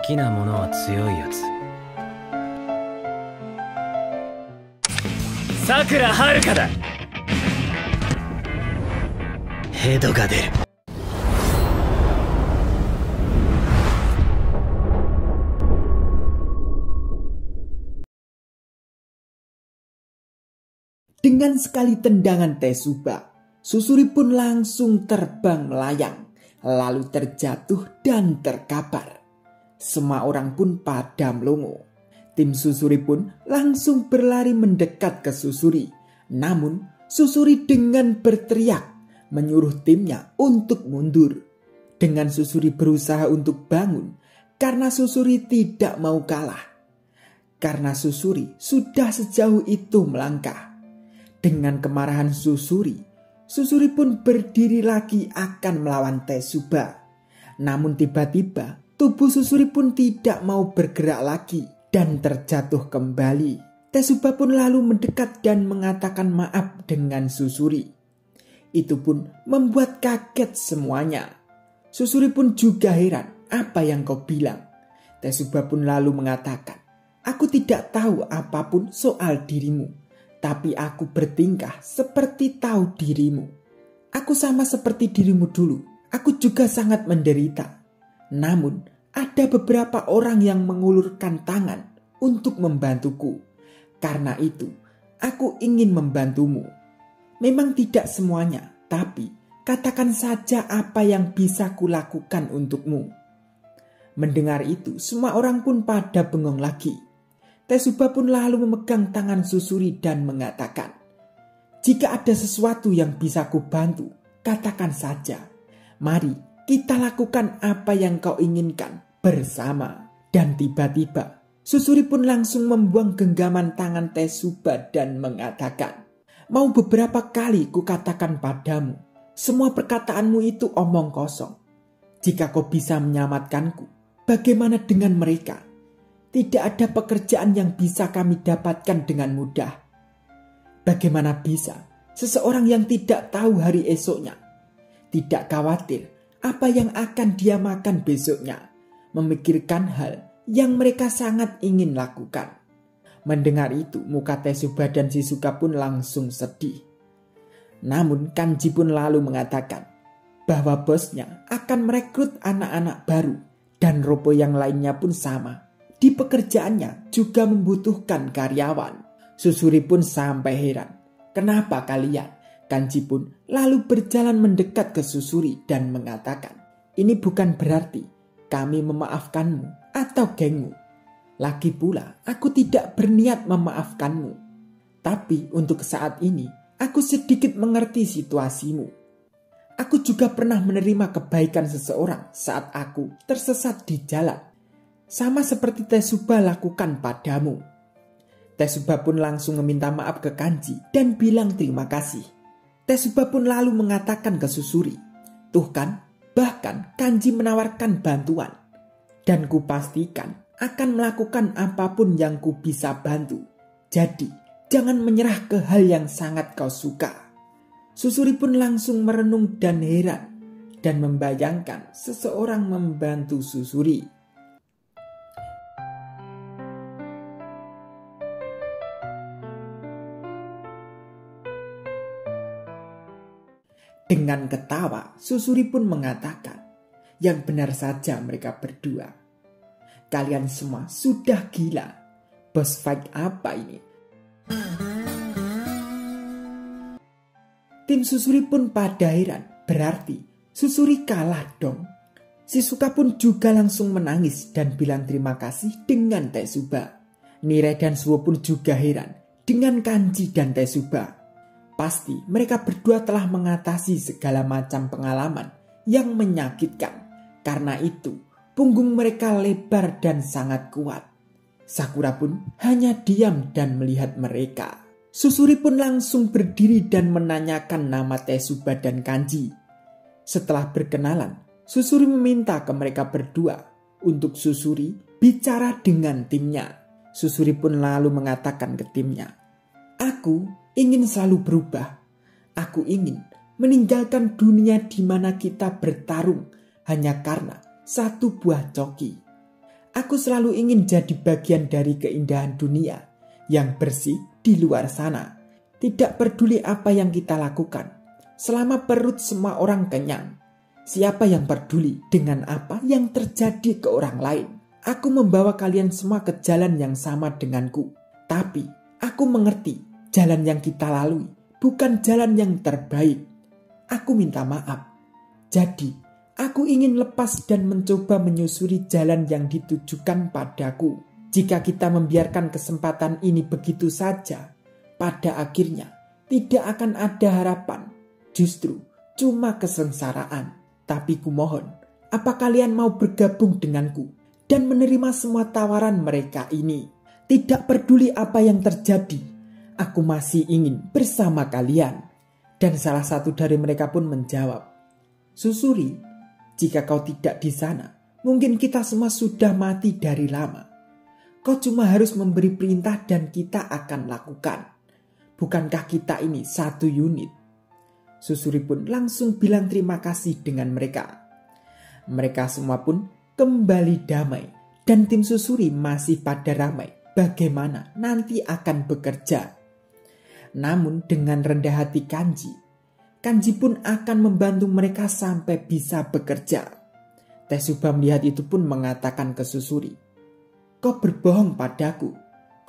きなものは強いやつ。さくらはるかだ。ヘドが出る。Dengan sekali tendangan Tetsuba, Susuri pun langsung terbang melayang, lalu terjatuh dan terkapar. Semua orang pun pada melongo. Tim Susuri pun langsung berlari mendekat ke Susuri. Namun Susuri dengan berteriak menyuruh timnya untuk mundur. Dengan Susuri berusaha untuk bangun karena Susuri tidak mau kalah. Karena Susuri sudah sejauh itu melangkah. Dengan kemarahan Susuri pun berdiri lagi akan melawan Tetsuba. Namun tiba-tiba tubuh Susuri pun tidak mau bergerak lagi dan terjatuh kembali. Tetsuba pun lalu mendekat dan mengatakan maaf dengan Susuri. Itu pun membuat kaget semuanya. Susuri pun juga heran, apa yang kau bilang? Tetsuba pun lalu mengatakan, aku tidak tahu apapun soal dirimu. Tapi aku bertingkah seperti tahu dirimu. Aku sama seperti dirimu dulu. Aku juga sangat menderita. Namun ada beberapa orang yang mengulurkan tangan untuk membantuku. Karena itu aku ingin membantumu. Memang tidak semuanya, tapi katakan saja apa yang bisa kulakukan untukmu. Mendengar itu semua orang pun pada bengong lagi. Tetsuba pun lalu memegang tangan Susuri dan mengatakan, jika ada sesuatu yang bisa kubantu, katakan saja. Mari kita lakukan apa yang kau inginkan bersama. Dan tiba-tiba Susuri pun langsung membuang genggaman tangan Tetsuba dan mengatakan, mau beberapa kali kukatakan padamu, semua perkataanmu itu omong kosong. Jika kau bisa menyelamatkanku, bagaimana dengan mereka? Tidak ada pekerjaan yang bisa kami dapatkan dengan mudah. Bagaimana bisa seseorang yang tidak tahu hari esoknya, tidak khawatir apa yang akan dia makan besoknya, memikirkan hal yang mereka sangat ingin lakukan? Mendengar itu, muka Tetsuba dan Shizuka pun langsung sedih. Namun Kanji pun lalu mengatakan bahwa bosnya akan merekrut anak-anak baru dan Roppo yang lainnya pun sama. Di pekerjaannya juga membutuhkan karyawan. Susuri pun sampai heran. Kenapa kalian? Kanji pun lalu berjalan mendekat ke Susuri dan mengatakan, ini bukan berarti kami memaafkanmu atau gengmu. Lagi pula aku tidak berniat memaafkanmu. Tapi untuk saat ini aku sedikit mengerti situasimu. Aku juga pernah menerima kebaikan seseorang saat aku tersesat di jalan. Sama seperti Tetsuba lakukan padamu. Tetsuba pun langsung meminta maaf ke Kanji dan bilang terima kasih. Tetsuba pun lalu mengatakan ke Susuri, tuh kan, bahkan Kanji menawarkan bantuan. Dan kupastikan akan melakukan apapun yang ku bisa bantu. Jadi, jangan menyerah ke hal yang sangat kau suka. Susuri pun langsung merenung dan heran dan membayangkan seseorang membantu Susuri. Dengan ketawa, Susuri pun mengatakan, yang benar saja mereka berdua. Kalian semua sudah gila. Boss fight apa ini? Tim Susuri pun pada heran. Berarti Susuri kalah dong. Shizuka pun juga langsung menangis dan bilang terima kasih dengan Tetsuba. Nire dan Suo pun juga heran dengan Kanji dan Tetsuba. Pasti mereka berdua telah mengatasi segala macam pengalaman yang menyakitkan. Karena itu, punggung mereka lebar dan sangat kuat. Sakura pun hanya diam dan melihat mereka. Susuri pun langsung berdiri dan menanyakan nama Tetsuba dan Kanji. Setelah berkenalan, Susuri meminta ke mereka berdua untuk Susuri bicara dengan timnya. Susuri pun lalu mengatakan ke timnya, aku ingin selalu berubah. Aku ingin meninggalkan dunia di mana kita bertarung hanya karena satu buah coki. Aku selalu ingin jadi bagian dari keindahan dunia yang bersih di luar sana. Tidak peduli apa yang kita lakukan, selama perut semua orang kenyang. Siapa yang peduli dengan apa yang terjadi ke orang lain? Aku membawa kalian semua ke jalan yang sama denganku. Tapi aku mengerti jalan yang kita lalui bukan jalan yang terbaik. Aku minta maaf. Jadi, aku ingin lepas dan mencoba menyusuri jalan yang ditujukan padaku. Jika kita membiarkan kesempatan ini begitu saja, pada akhirnya tidak akan ada harapan. Justru cuma kesengsaraan. Tapi kumohon, apa kalian mau bergabung denganku dan menerima semua tawaran mereka ini? Tidak peduli apa yang terjadi, aku masih ingin bersama kalian. Dan salah satu dari mereka pun menjawab, Susuri, jika kau tidak di sana, mungkin kita semua sudah mati dari lama. Kau cuma harus memberi perintah dan kita akan lakukan. Bukankah kita ini satu unit? Susuri pun langsung bilang terima kasih dengan mereka. Mereka semua pun kembali damai dan tim Susuri masih pada ramai bagaimana nanti akan bekerja. Namun dengan rendah hati Kanji pun akan membantu mereka sampai bisa bekerja. Tesuba melihat itu pun mengatakan ke Susuri, kau berbohong padaku.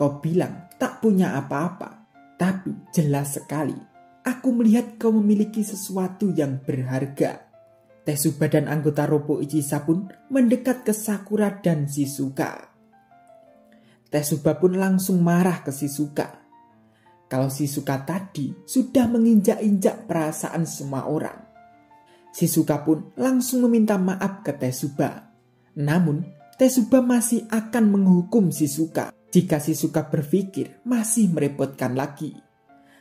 Kau bilang tak punya apa-apa. Tapi jelas sekali, aku melihat kau memiliki sesuatu yang berharga. Tesuba dan anggota Robo Ichisa pun mendekat ke Sakura dan Shizuka. Tesuba pun langsung marah ke Shizuka. Kalau Shizuka tadi sudah menginjak-injak perasaan semua orang. Shizuka pun langsung meminta maaf ke Tesuba. Namun, Tesuba masih akan menghukum Shizuka jika Shizuka berpikir masih merepotkan lagi.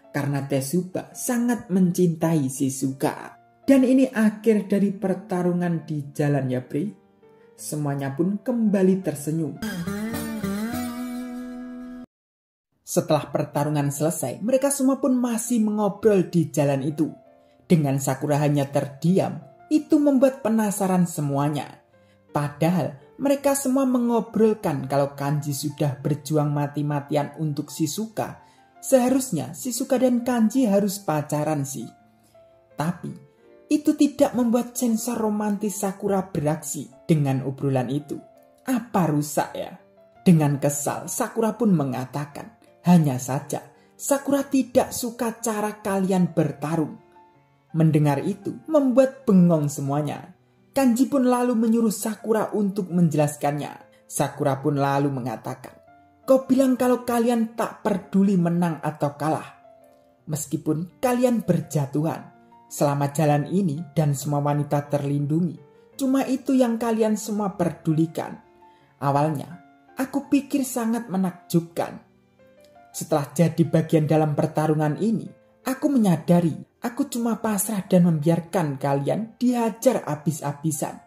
Karena Tesuba sangat mencintai Shizuka. Dan ini akhir dari pertarungan di jalan ya Bre. Semuanya pun kembali tersenyum. Setelah pertarungan selesai, mereka semua pun masih mengobrol di jalan itu. Dengan Sakura hanya terdiam, itu membuat penasaran semuanya. Padahal mereka semua mengobrolkan kalau Kanji sudah berjuang mati-matian untuk Shizuka. Seharusnya Shizuka dan Kanji harus pacaran sih. Tapi itu tidak membuat sensor romantis Sakura beraksi dengan obrolan itu. Apa rusak ya? Dengan kesal, Sakura pun mengatakan, hanya saja Sakura tidak suka cara kalian bertarung. Mendengar itu membuat bengong semuanya. Kanji pun lalu menyuruh Sakura untuk menjelaskannya. Sakura pun lalu mengatakan, kau bilang kalau kalian tak peduli menang atau kalah. Meskipun kalian berjatuhan, selama jalan ini dan semua wanita terlindungi, cuma itu yang kalian semua pedulikan. Awalnya, aku pikir sangat menakjubkan. Setelah jadi bagian dalam pertarungan ini, aku menyadari aku cuma pasrah dan membiarkan kalian dihajar habis-habisan.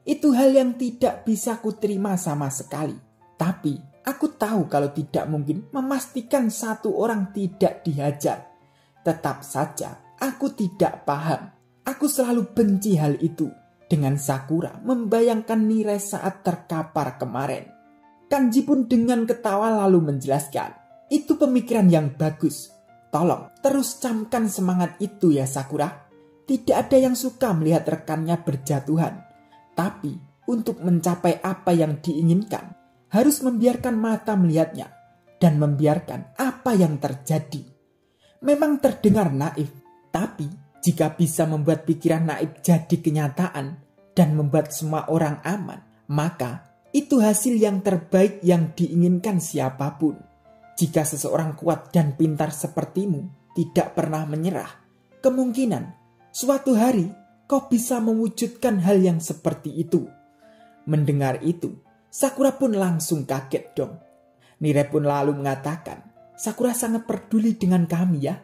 Itu hal yang tidak bisa kuterima sama sekali. Tapi aku tahu kalau tidak mungkin memastikan satu orang tidak dihajar. Tetap saja aku tidak paham. Aku selalu benci hal itu. Dengan Sakura membayangkan Mirai saat terkapar kemarin. Kanji pun dengan ketawa lalu menjelaskan, itu pemikiran yang bagus. Tolong terus camkan semangat itu ya Sakura. Tidak ada yang suka melihat rekannya berjatuhan. Tapi untuk mencapai apa yang diinginkan, harus membiarkan mata melihatnya dan membiarkan apa yang terjadi. Memang terdengar naif, tapi jika bisa membuat pikiran naif jadi kenyataan dan membuat semua orang aman, maka itu hasil yang terbaik yang diinginkan siapapun. Jika seseorang kuat dan pintar sepertimu tidak pernah menyerah, kemungkinan suatu hari kau bisa mewujudkan hal yang seperti itu. Mendengar itu, Sakura pun langsung kaget dong. Mirai pun lalu mengatakan, Sakura sangat peduli dengan kami ya.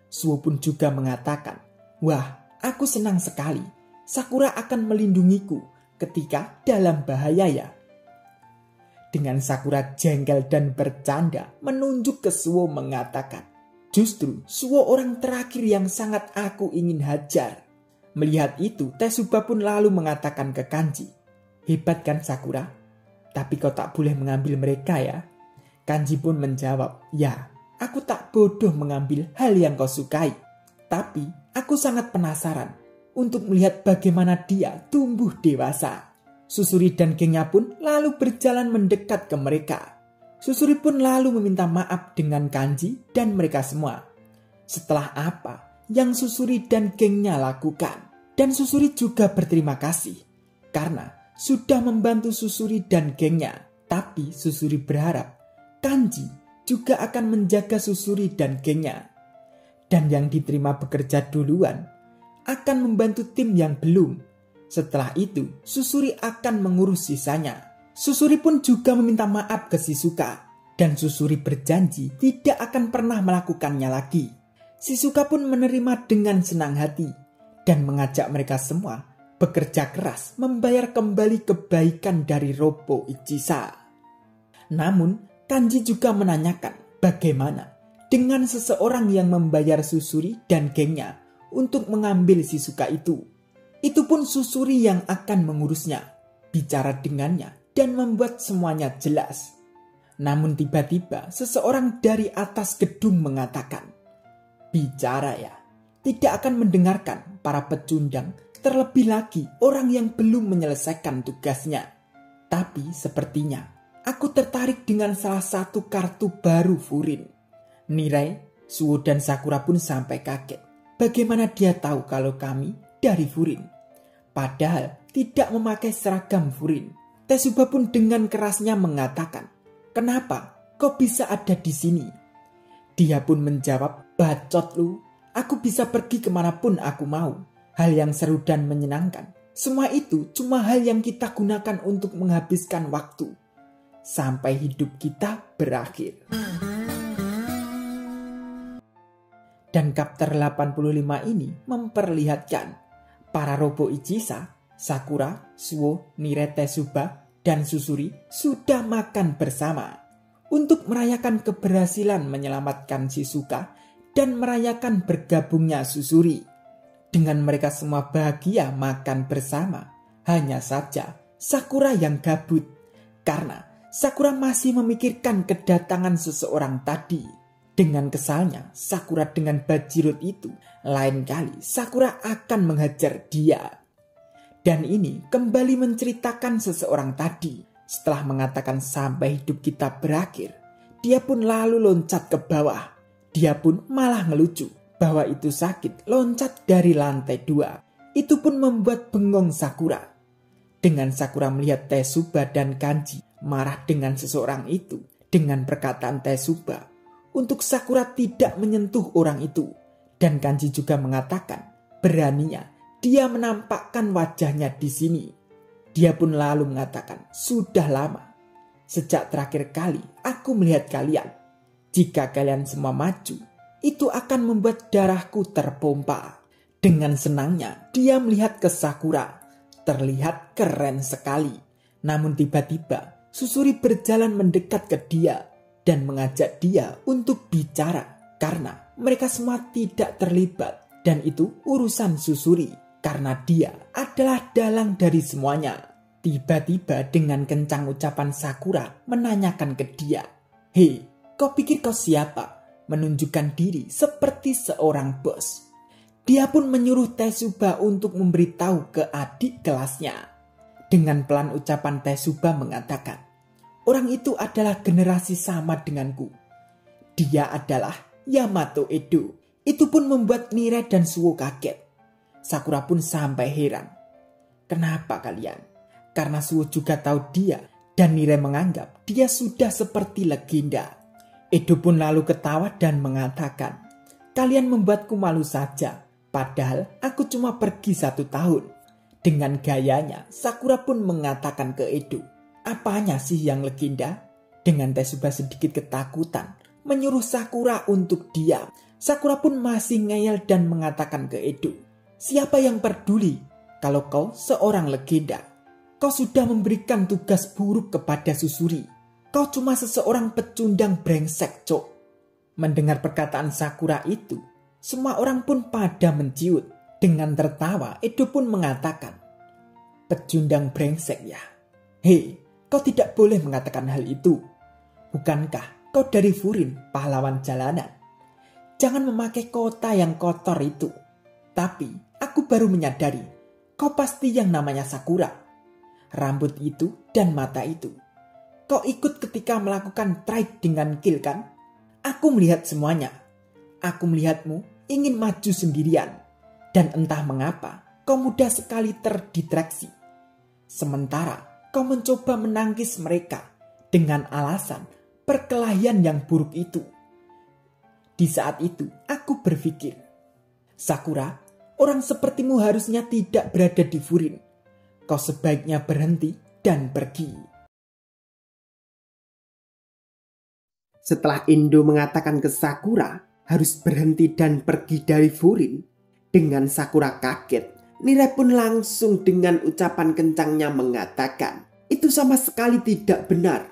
Suo pun juga mengatakan, wah, aku senang sekali. Sakura akan melindungiku ketika dalam bahaya ya. Dengan Sakura jengkel dan bercanda menunjuk ke Suo mengatakan, justru Suo orang terakhir yang sangat aku ingin hajar. Melihat itu, Tesuba pun lalu mengatakan ke Kanji, hebat kan Sakura? Tapi kau tak boleh mengambil mereka ya. Kanji pun menjawab, ya, aku tak bodoh mengambil hal yang kau sukai. Tapi aku sangat penasaran untuk melihat bagaimana dia tumbuh dewasa. Susuri dan gengnya pun lalu berjalan mendekat ke mereka. Susuri pun lalu meminta maaf dengan Kanji dan mereka semua. Setelah apa yang Susuri dan gengnya lakukan. Dan Susuri juga berterima kasih karena sudah membantu Susuri dan gengnya. Tapi Susuri berharap Kanji juga akan menjaga Susuri dan gengnya. Dan yang diterima bekerja duluan akan membantu tim yang belum. Setelah itu, Susuri akan mengurus sisanya. Susuri pun juga meminta maaf ke Shizuka. Dan Susuri berjanji tidak akan pernah melakukannya lagi. Shizuka pun menerima dengan senang hati. Dan mengajak mereka semua bekerja keras membayar kembali kebaikan dari Robo Ichisa. Namun, Kanji juga menanyakan bagaimana dengan seseorang yang membayar Susuri dan gengnya untuk mengambil Shizuka itu. Itu pun Susuri yang akan mengurusnya, bicara dengannya dan membuat semuanya jelas. Namun tiba-tiba seseorang dari atas gedung mengatakan, bicara ya, tidak akan mendengarkan para pecundang, terlebih lagi orang yang belum menyelesaikan tugasnya. Tapi sepertinya aku tertarik dengan salah satu kartu baru Furin. Nirei, Suo dan Sakura pun sampai kaget. Bagaimana dia tahu kalau kami dari Furin? Padahal tidak memakai seragam Furin. Tesuba pun dengan kerasnya mengatakan, kenapa kau bisa ada di sini? Dia pun menjawab, bacot lu. Aku bisa pergi kemanapun aku mau. Hal yang seru dan menyenangkan. Semua itu cuma hal yang kita gunakan untuk menghabiskan waktu. Sampai hidup kita berakhir. Dan chapter 85 ini memperlihatkan para Robo Ichisa, Sakura, Suo, Nire, Tesuba, dan Susuri sudah makan bersama untuk merayakan keberhasilan menyelamatkan Shizuka dan merayakan bergabungnya Susuri. Dengan mereka semua bahagia makan bersama, hanya saja Sakura yang gabut karena Sakura masih memikirkan kedatangan seseorang tadi. Dengan kesalnya, Sakura dengan bajirut itu, lain kali Sakura akan menghajar dia. Dan ini kembali menceritakan seseorang tadi. Setelah mengatakan sampai hidup kita berakhir, dia pun lalu loncat ke bawah. Dia pun malah ngelucu bahwa itu sakit loncat dari lantai 2. Itu pun membuat bengong Sakura. Dengan Sakura melihat Tesuba dan Kanji marah dengan seseorang itu, dengan perkataan Tesuba untuk Sakura tidak menyentuh orang itu. Dan Kanji juga mengatakan beraninya dia menampakkan wajahnya di sini. Dia pun lalu mengatakan, sudah lama sejak terakhir kali aku melihat kalian. Jika kalian semua maju, itu akan membuat darahku terpompa. Dengan senangnya dia melihat ke Sakura. Terlihat keren sekali. Namun tiba-tiba Susuri berjalan mendekat ke dia dan mengajak dia untuk bicara karena mereka semua tidak terlibat dan itu urusan Susuri karena dia adalah dalang dari semuanya. Tiba-tiba dengan kencang ucapan Sakura menanyakan ke dia, "Hei, kau pikir kau siapa? Menunjukkan diri seperti seorang bos." Dia pun menyuruh Tesuba untuk memberitahu ke adik kelasnya. Dengan pelan ucapan Tesuba mengatakan, orang itu adalah generasi sama denganku. Dia adalah Yamato Edo. Itu pun membuat Nire dan Suo kaget. Sakura pun sampai heran. Kenapa kalian? Karena Suo juga tahu dia dan Nire menganggap dia sudah seperti legenda. Edo pun lalu ketawa dan mengatakan, kalian membuatku malu saja. Padahal aku cuma pergi 1 tahun. Dengan gayanya, Sakura pun mengatakan ke Edo, apanya sih yang legenda? Dengan Tesuba sedikit ketakutan, menyuruh Sakura untuk diam. Sakura pun masih ngeyel dan mengatakan ke Edo, siapa yang peduli kalau kau seorang legenda? Kau sudah memberikan tugas buruk kepada Susuri. Kau cuma seseorang pecundang brengsek, cok. Mendengar perkataan Sakura itu, semua orang pun pada menciut. Dengan tertawa, Edo pun mengatakan, pecundang brengsek ya. Hei, kau tidak boleh mengatakan hal itu. Bukankah kau dari Furin, pahlawan jalanan? Jangan memakai kota yang kotor itu. Tapi aku baru menyadari, kau pasti yang namanya Sakura. Rambut itu dan mata itu. Kau ikut ketika melakukan trade dengan kill kan? Aku melihat semuanya. Aku melihatmu ingin maju sendirian. Dan entah mengapa, kau mudah sekali terdistraksi. Sementara kau mencoba menangkis mereka dengan alasan perkelahian yang buruk itu. Di saat itu, aku berpikir, Sakura, orang sepertimu harusnya tidak berada di Furin. Kau sebaiknya berhenti dan pergi. Setelah Endo mengatakan ke Sakura harus berhenti dan pergi dari Furin, dengan Sakura kaget, Nire pun langsung dengan ucapan kencangnya mengatakan, itu sama sekali tidak benar.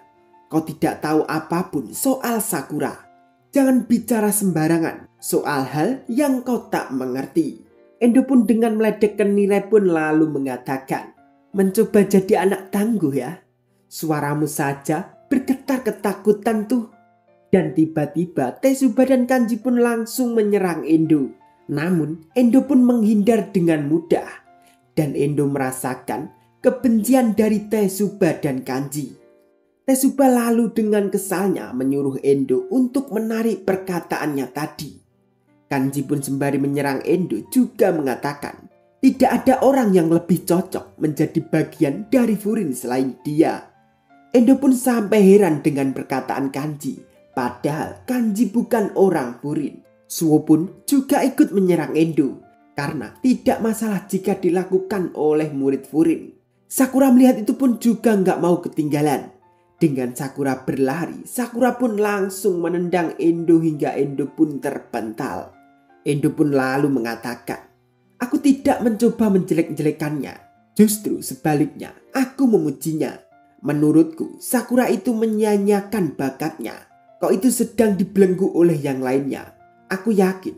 Kau tidak tahu apapun soal Sakura. Jangan bicara sembarangan soal hal yang kau tak mengerti. Endo pun dengan meledekkan Nire pun lalu mengatakan, mencoba jadi anak tangguh ya. Suaramu saja bergetar ketakutan tuh. Dan tiba-tiba Tezuba dan Kanji pun langsung menyerang Endo. Namun Endo pun menghindar dengan mudah. Dan Endo merasakan kebencian dari Tezuba dan Kanji. Tezuba lalu dengan kesalnya menyuruh Endo untuk menarik perkataannya tadi. Kanji pun sembari menyerang Endo juga mengatakan, tidak ada orang yang lebih cocok menjadi bagian dari Furin selain dia. Endo pun sampai heran dengan perkataan Kanji. Padahal Kanji bukan orang Furin. Suo pun juga ikut menyerang Endo karena tidak masalah jika dilakukan oleh murid Furin. Sakura melihat itu pun juga nggak mau ketinggalan. Dengan Sakura berlari, Sakura pun langsung menendang Endo hingga Endo pun terpental. Endo pun lalu mengatakan, aku tidak mencoba menjelek-jelekannya. Justru sebaliknya, aku memujinya. Menurutku, Sakura itu menyanyiakan bakatnya. Kau itu sedang dibelenggu oleh yang lainnya. Aku yakin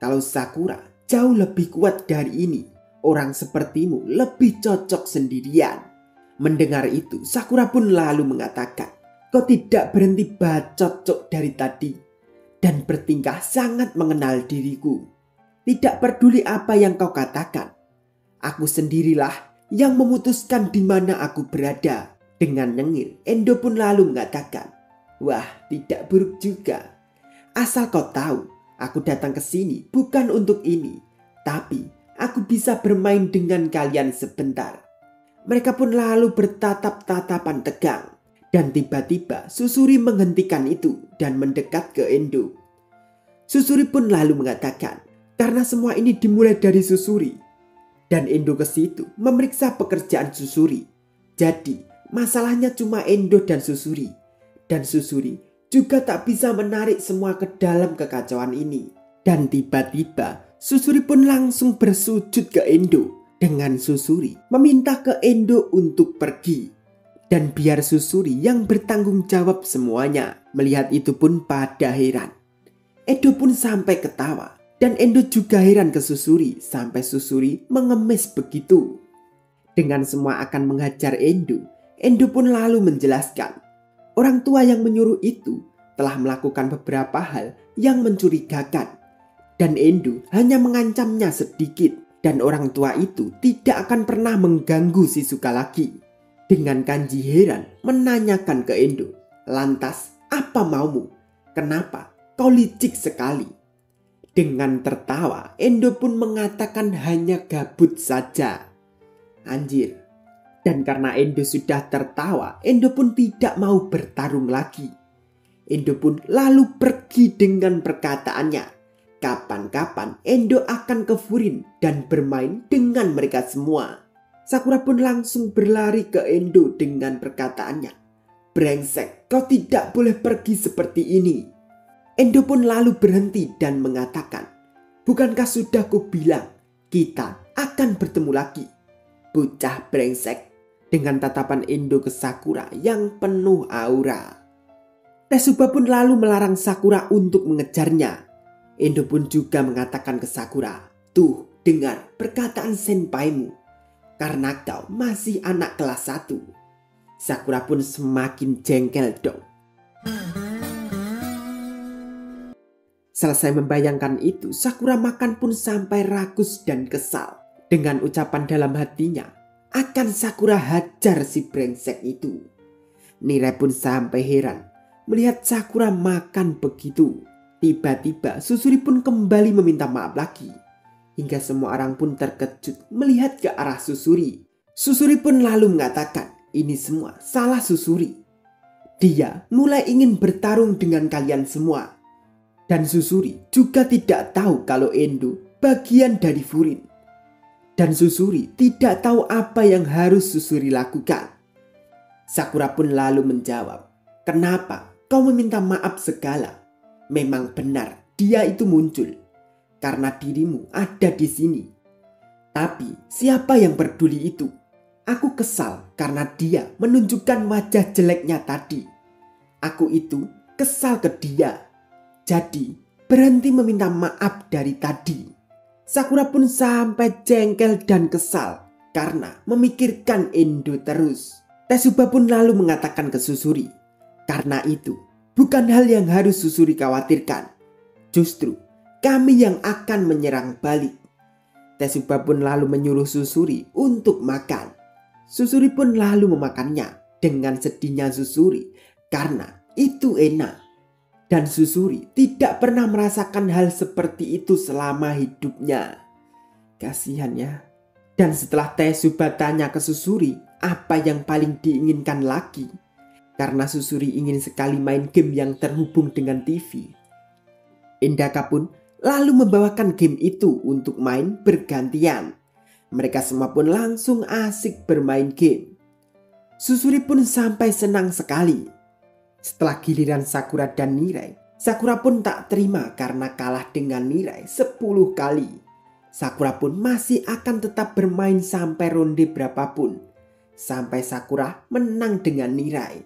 kalau Sakura jauh lebih kuat dari ini. Orang sepertimu lebih cocok sendirian. Mendengar itu, Sakura pun lalu mengatakan, kau tidak berhenti bacot cok dari tadi. Dan bertingkah sangat mengenal diriku. Tidak peduli apa yang kau katakan. Aku sendirilah yang memutuskan di mana aku berada. Dengan nyengir, Endo pun lalu mengatakan, wah, tidak buruk juga. Asal kau tahu, aku datang ke sini bukan untuk ini. Tapi aku bisa bermain dengan kalian sebentar. Mereka pun lalu bertatap-tatapan tegang. Dan tiba-tiba Susuri menghentikan itu dan mendekat ke Endo. Susuri pun lalu mengatakan, karena semua ini dimulai dari Susuri. Dan Endo ke situ memeriksa pekerjaan Susuri. Jadi masalahnya cuma Endo dan Susuri. Dan Susuri juga tak bisa menarik semua ke dalam kekacauan ini. Dan tiba-tiba Susuri pun langsung bersujud ke Endo. Dengan Susuri meminta ke Endo untuk pergi. Dan biar Susuri yang bertanggung jawab semuanya. Melihat itu pun pada heran. Endo pun sampai ketawa. Dan Endo juga heran ke Susuri sampai Susuri mengemis begitu. Dengan semua akan menghajar Endo, Endo pun lalu menjelaskan. Orang tua yang menyuruh itu telah melakukan beberapa hal yang mencurigakan. Dan Endo hanya mengancamnya sedikit. Dan orang tua itu tidak akan pernah mengganggu Shizuka lagi. Dengan Kanji heran menanyakan ke Endo, lantas apa maumu? Kenapa kau licik sekali? Dengan tertawa, Endo pun mengatakan hanya gabut saja. Anjir. Dan karena Endo sudah tertawa, Endo pun tidak mau bertarung lagi. Endo pun lalu pergi dengan perkataannya. Kapan-kapan Endo akan ke Furin dan bermain dengan mereka semua. Sakura pun langsung berlari ke Endo dengan perkataannya. Brengsek, kau tidak boleh pergi seperti ini. Endo pun lalu berhenti dan mengatakan, bukankah sudah kubilang kita akan bertemu lagi? Bocah brengsek. Dengan tatapan Endo ke Sakura yang penuh aura. Tezuba pun lalu melarang Sakura untuk mengejarnya. Endo pun juga mengatakan ke Sakura, tuh dengar perkataan senpaimu. Karena kau masih anak kelas 1. Sakura pun semakin jengkel dong. Selesai membayangkan itu, Sakura makan pun sampai rakus dan kesal. Dengan ucapan dalam hatinya, akan Sakura hajar si brengsek itu. Nirai pun sampai heran melihat Sakura makan begitu. Tiba-tiba Susuri pun kembali meminta maaf lagi. Hingga semua orang pun terkejut melihat ke arah Susuri. Susuri pun lalu mengatakan, ini semua salah Susuri. Dia mulai ingin bertarung dengan kalian semua. Dan Susuri juga tidak tahu kalau Endo bagian dari Furin. Dan Susuri tidak tahu apa yang harus Susuri lakukan. Sakura pun lalu menjawab, kenapa kau meminta maaf segala? Memang benar dia itu muncul karena dirimu ada di sini. Tapi siapa yang peduli itu? Aku kesal karena dia menunjukkan wajah jeleknya tadi. Aku itu kesal ke dia. Jadi berhenti meminta maaf dari tadi. Sakura pun sampai jengkel dan kesal karena memikirkan Endo terus. Tesuba pun lalu mengatakan ke Susuri, karena itu bukan hal yang harus Susuri khawatirkan. Justru kami yang akan menyerang balik. Tesuba pun lalu menyuruh Susuri untuk makan. Susuri pun lalu memakannya. Dengan sedihnya Susuri karena itu enak. Dan Susuri tidak pernah merasakan hal seperti itu selama hidupnya. Kasihan ya. Dan setelah Tesuba tanya ke Susuri apa yang paling diinginkan lagi, karena Susuri ingin sekali main game yang terhubung dengan TV, Endaka pun lalu membawakan game itu untuk main bergantian. Mereka semua pun langsung asik bermain game. Susuri pun sampai senang sekali. Setelah giliran Sakura dan Nirai, Sakura pun tak terima karena kalah dengan Nirai 10 kali. Sakura pun masih akan tetap bermain sampai ronde berapapun, sampai Sakura menang dengan Nirai.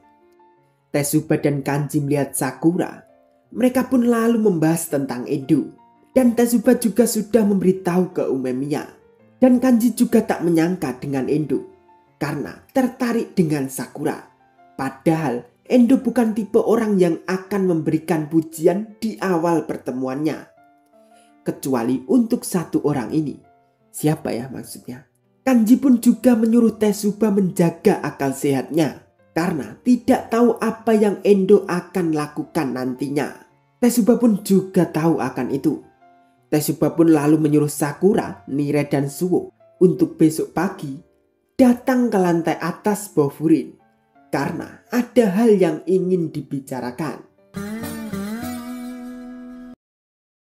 Tesuba dan Kanji melihat Sakura. Mereka pun lalu membahas tentang Endo. Dan Tesuba juga sudah memberitahu ke Umemiya. Dan Kanji juga tak menyangka dengan Endo karena tertarik dengan Sakura. Padahal Endo bukan tipe orang yang akan memberikan pujian di awal pertemuannya. Kecuali untuk satu orang ini. Siapa ya maksudnya? Kanji pun juga menyuruh Tesuba menjaga akal sehatnya. Karena tidak tahu apa yang Endo akan lakukan nantinya. Tesuba pun juga tahu akan itu. Tesuba pun lalu menyuruh Sakura, Nirai dan Suwo untuk besok pagi datang ke lantai atas Bofurin. Karena ada hal yang ingin dibicarakan.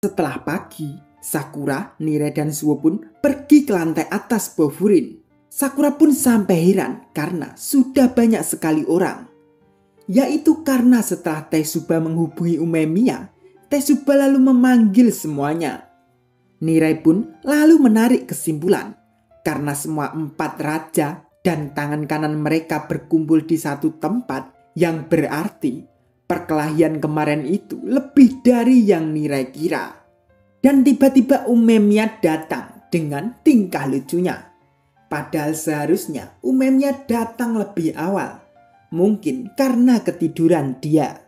Setelah pagi, Sakura, Nirai dan Suwo pun pergi ke lantai atas Bofurin. Sakura pun sampai heran karena sudah banyak sekali orang. Yaitu karena setelah Tesuba menghubungi Umemiya, Tesuba lalu memanggil semuanya. Nirai pun lalu menarik kesimpulan karena semua 4 raja dan tangan kanan mereka berkumpul di satu tempat, yang berarti perkelahian kemarin itu lebih dari yang Nirai kira. Dan tiba-tiba Umemiya datang dengan tingkah lucunya. Padahal seharusnya Umemiya datang lebih awal. Mungkin karena ketiduran dia.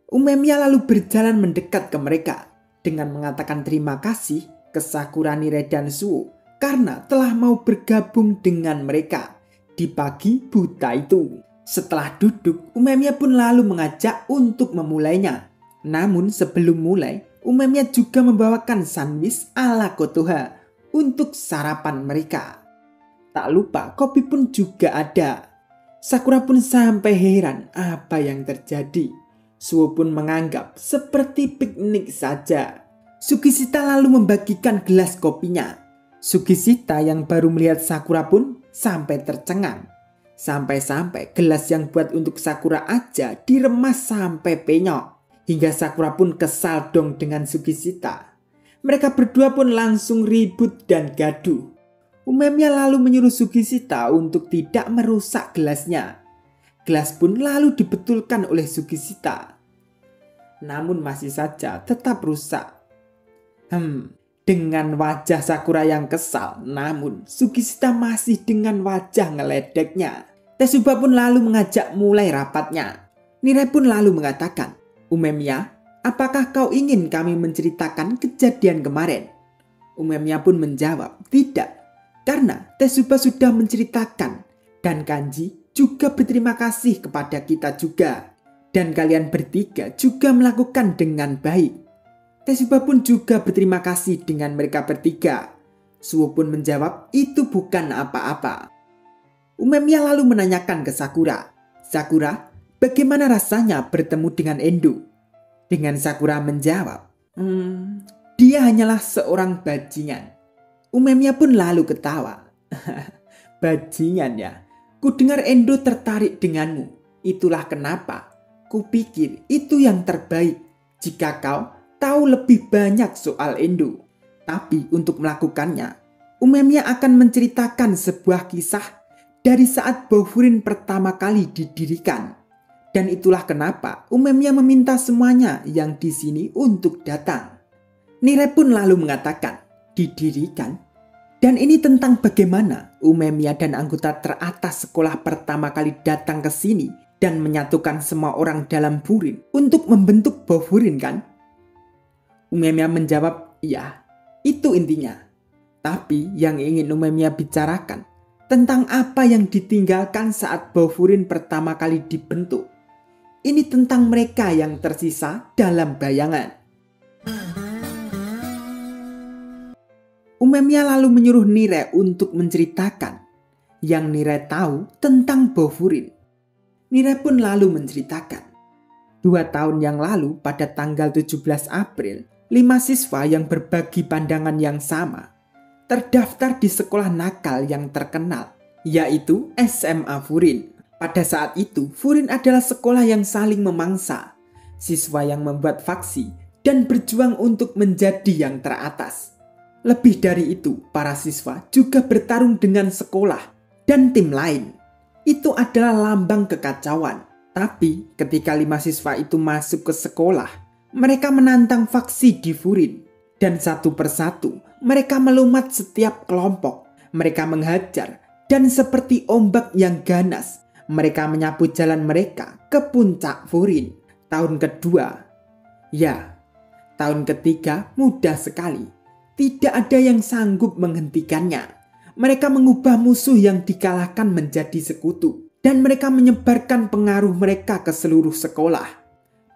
Umemiya lalu berjalan mendekat ke mereka dengan mengatakan terima kasih ke Sakura, Nirai dan Suwo karena telah mau bergabung dengan mereka di pagi buta itu. Setelah duduk, Umemiya pun lalu mengajak untuk memulainya. Namun sebelum mulai, Umemiya juga membawakan sandwich ala Kotoha untuk sarapan mereka. Tak lupa kopi pun juga ada. Sakura pun sampai heran apa yang terjadi. Suwo pun menganggap seperti piknik saja. Sugishita lalu membagikan gelas kopinya. Sugishita yang baru melihat Sakura pun sampai tercengang. Sampai-sampai gelas yang buat untuk Sakura aja diremas sampai penyok. Hingga Sakura pun kesal dong dengan Sugishita. Mereka berdua pun langsung ribut dan gaduh. Umemiya lalu menyuruh Sugishita untuk tidak merusak gelasnya. Gelas pun lalu dibetulkan oleh Sugishita. Namun masih saja tetap rusak. Dengan wajah Sakura yang kesal, namun Sugishita masih dengan wajah ngeledeknya. Tetsuba pun lalu mengajak mulai rapatnya. Nire pun lalu mengatakan, "Umemiya, apakah kau ingin kami menceritakan kejadian kemarin?" Umemiya pun menjawab, "Tidak, karena Tetsuba sudah menceritakan dan Kanji juga berterima kasih kepada kita juga. Dan kalian bertiga juga melakukan dengan baik." Tetsuba pun juga berterima kasih dengan mereka bertiga. Suo pun menjawab, "Itu bukan apa-apa." Umemiya lalu menanyakan ke Sakura, "Sakura, bagaimana rasanya bertemu dengan Endo?" Dengan Sakura menjawab, "Dia hanyalah seorang bajingan." Umemiya pun lalu ketawa, "Bajingan ya? Kudengar Endo tertarik denganmu. Itulah kenapa kupikir itu yang terbaik jika kau tahu lebih banyak soal Endo." Tapi untuk melakukannya, Umemiya akan menceritakan sebuah kisah dari saat Bofuri pertama kali didirikan. Dan itulah kenapa Umemiya meminta semuanya yang di sini untuk datang. Nire pun lalu mengatakan, "Didirikan? Dan ini tentang bagaimana Umemiya dan anggota teratas sekolah pertama kali datang ke sini dan menyatukan semua orang dalam Furin untuk membentuk Bofurin, kan?" Umemiya menjawab, "Iya, itu intinya." Tapi yang ingin Umemiya bicarakan tentang apa yang ditinggalkan saat Bofurin pertama kali dibentuk. Ini tentang mereka yang tersisa dalam bayangan. Umemiya lalu menyuruh Nire untuk menceritakan yang Nire tahu tentang Bofurin. Nire pun lalu menceritakan. 2 tahun yang lalu pada tanggal 17 April, 5 siswa yang berbagi pandangan yang sama terdaftar di sekolah nakal yang terkenal, yaitu SMA Furin. Pada saat itu, Furin adalah sekolah yang saling memangsa, siswa yang membuat faksi dan berjuang untuk menjadi yang teratas. Lebih dari itu, para siswa juga bertarung dengan sekolah dan tim lain. Itu adalah lambang kekacauan. Tapi ketika 5 siswa itu masuk ke sekolah, mereka menantang faksi di Furin. Dan satu persatu, mereka melumat setiap kelompok. Mereka menghajar dan seperti ombak yang ganas, mereka menyapu jalan mereka ke puncak Furin. Tahun kedua, ya, tahun ketiga mudah sekali. Tidak ada yang sanggup menghentikannya. Mereka mengubah musuh yang dikalahkan menjadi sekutu. Dan mereka menyebarkan pengaruh mereka ke seluruh sekolah.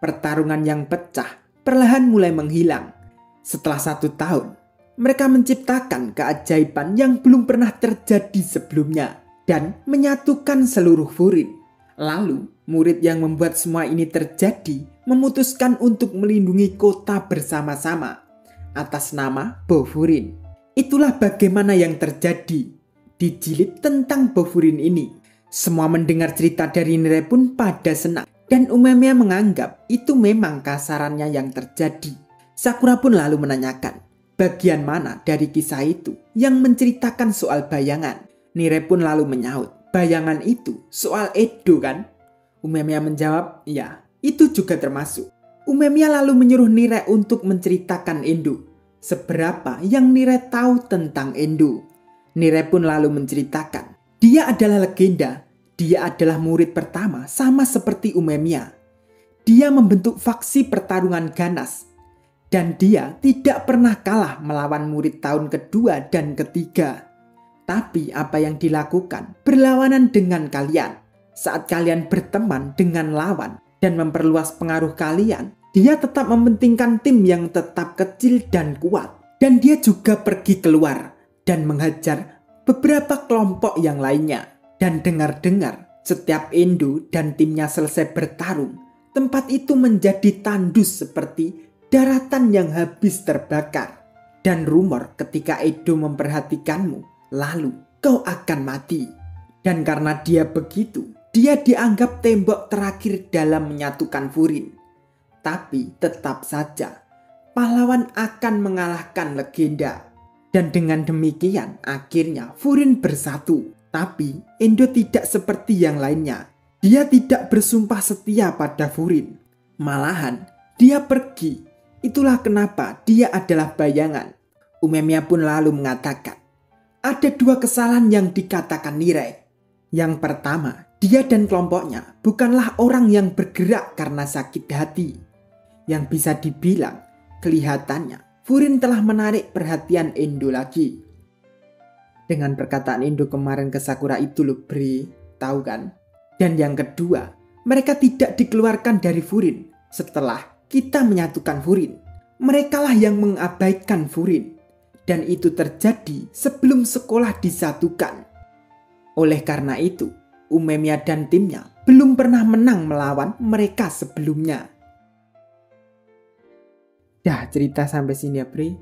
Pertarungan yang pecah perlahan mulai menghilang. Setelah 1 tahun, mereka menciptakan keajaiban yang belum pernah terjadi sebelumnya dan menyatukan seluruh Furin. Lalu, murid yang membuat semua ini terjadi memutuskan untuk melindungi kota bersama-sama atas nama Bofurin. Itulah bagaimana yang terjadi di jilid tentang Bofurin ini. Semua mendengar cerita dari Nire pun pada senang dan Umemiya menganggap itu memang kasarannya yang terjadi. Sakura pun lalu menanyakan, bagian mana dari kisah itu yang menceritakan soal bayangan? Nire pun lalu menyaut, bayangan itu soal Edo, kan? Umemiya menjawab, ya, itu juga termasuk. Umemiya lalu menyuruh Nire untuk menceritakan Endo. Seberapa yang Nire tahu tentang Endo. Nire pun lalu menceritakan, dia adalah legenda. Dia adalah murid pertama sama seperti Umemiya. Dia membentuk faksi pertarungan ganas. Dan dia tidak pernah kalah melawan murid tahun kedua dan ketiga. Tapi apa yang dilakukan berlawanan dengan kalian. Saat kalian berteman dengan lawan dan memperluas pengaruh kalian, dia tetap mementingkan tim yang tetap kecil dan kuat. Dan dia juga pergi keluar dan menghajar beberapa kelompok yang lainnya. Dan dengar-dengar setiap Endo dan timnya selesai bertarung, tempat itu menjadi tandus seperti daratan yang habis terbakar. Dan rumor ketika Edo memperhatikanmu, lalu kau akan mati. Dan karena dia begitu, dia dianggap tembok terakhir dalam menyatukan Furin. Tapi tetap saja, pahlawan akan mengalahkan legenda. Dan dengan demikian, akhirnya Furin bersatu. Tapi Endo tidak seperti yang lainnya. Dia tidak bersumpah setia pada Furin. Malahan, dia pergi. Itulah kenapa dia adalah bayangan. Umemiya pun lalu mengatakan, ada 2 kesalahan yang dikatakan Nire. Yang pertama, dia dan kelompoknya bukanlah orang yang bergerak karena sakit hati. Yang bisa dibilang, kelihatannya Furin telah menarik perhatian Endo lagi. Dengan perkataan Endo kemarin ke Sakura itu loh Bre, tahu kan? Dan yang kedua, mereka tidak dikeluarkan dari Furin setelah kita menyatukan Furin. Merekalah yang mengabaikan Furin. Dan itu terjadi sebelum sekolah disatukan. Oleh karena itu, Umemiya dan timnya belum pernah menang melawan mereka sebelumnya. Dah cerita sampai sini ya Bre.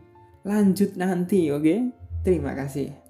Lanjut nanti, oke? Terima kasih.